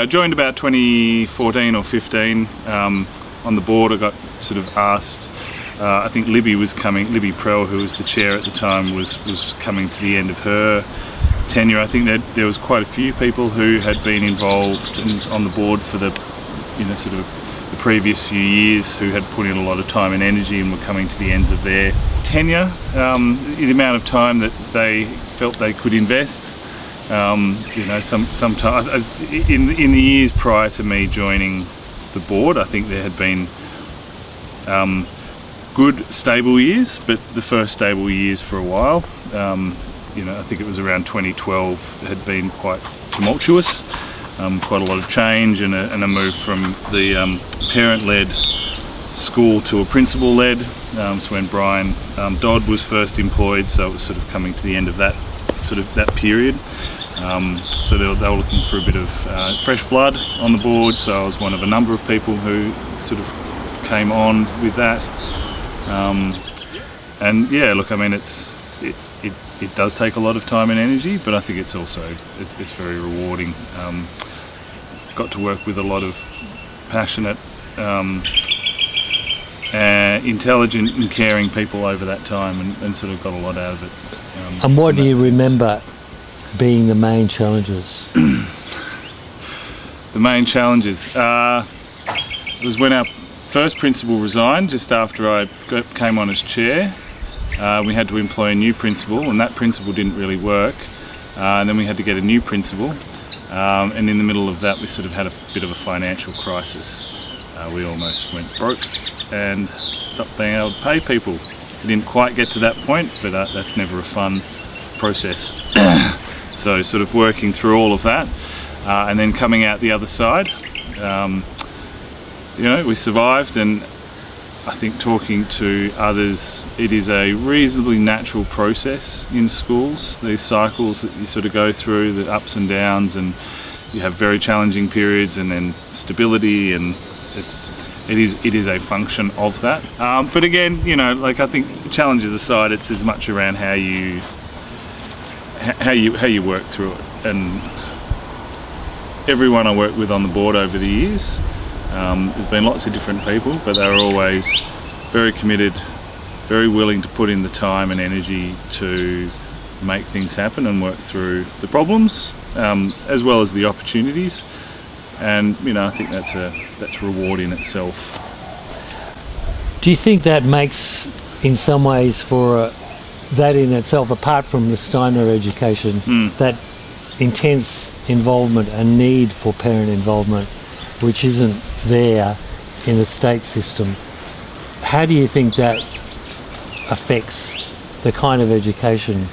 I joined about 2014 or 15. On the board I got sort of asked, I think Libby Prell, who was the chair at the time, was coming to the end of her tenure. I think that there was quite a few people who had been involved on the board for the sort of the previous few years, who had put in a lot of time and energy and were coming to the ends of their tenure, the amount of time that they felt they could invest. Sometime in the years prior to me joining the board, I think there had been good stable years, but the first stable years for a while, I think it was around 2012, had been quite tumultuous. Quite a lot of change and a move from the parent-led school to a principal-led. So when Brian Dodd was first employed, so it was sort of coming to the end of that period. So they were looking for a bit of fresh blood on the board. So I was one of a number of people who sort of came on with that. And yeah, look, I mean, it does take a lot of time and energy, but I think it's also it's very rewarding. Got to work with a lot of passionate, intelligent and caring people over that time, and sort of got a lot out of it. And what do you remember being the main challenges? The main challenges was when our first principal resigned just after I came on as chair. We had to employ a new principal, and that principal didn't really work. And then we had to get a new principal. And in the middle of that, we sort of had a bit of a financial crisis. We almost went broke and stopped being able to pay people. We didn't quite get to that point, but that's never a fun process. So sort of working through all of that, and then coming out the other side. We survived, and I think talking to others, it is a reasonably natural process in schools, these cycles that you sort of go through, the ups and downs, and you have very challenging periods and then stability, and it is a function of that. But again, I think challenges aside, it's as much around how you work through it. And everyone I worked with on the board over the years, there's been lots of different people, but they're always very committed, very willing to put in the time and energy to make things happen and work through the problems, as well as the opportunities. And I think that's reward in itself. Do you think that makes, in some ways, for that in itself, apart from the Steiner education, that intense involvement and need for parent involvement, which isn't there in the state system, how do you think that affects the kind of education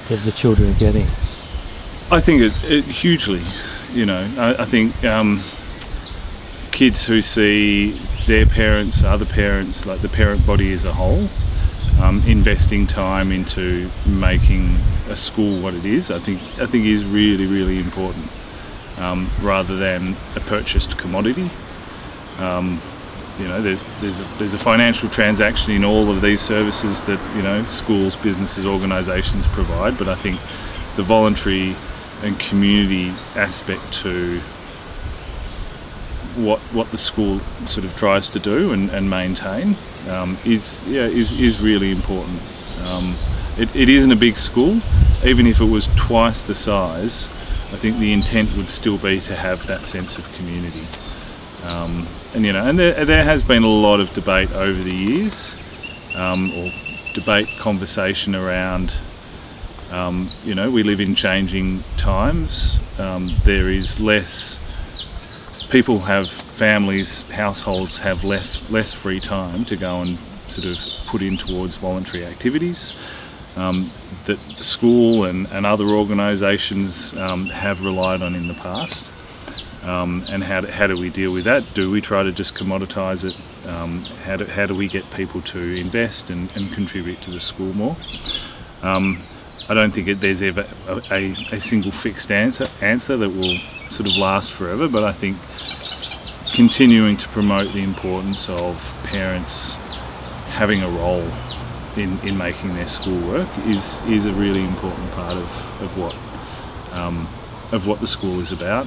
that the children are getting? I think it hugely. I think kids who see their parents, other parents, like the parent body as a whole, investing time into making a school what it is, I think is really, really important. Rather than a purchased commodity. There's a financial transaction in all of these services that schools, businesses, organisations provide, but I think the voluntary and community aspect to what the school sort of tries to do and maintain is really important. It isn't a big school. Even if it was twice the size, I think the intent would still be to have that sense of community. And there has been a lot of debate over the years, or conversation around, we live in changing times. There is less, people have families, households have less free time to go and sort of put in towards voluntary activities. That the school and other organisations have relied on in the past. And how do we deal with that? Do we try to just commoditise it? How do we get people to invest and contribute to the school more? I don't think there's ever a single fixed answer that will sort of last forever, but I think continuing to promote the importance of parents having a role in making their school work is a really important part of what the school is about.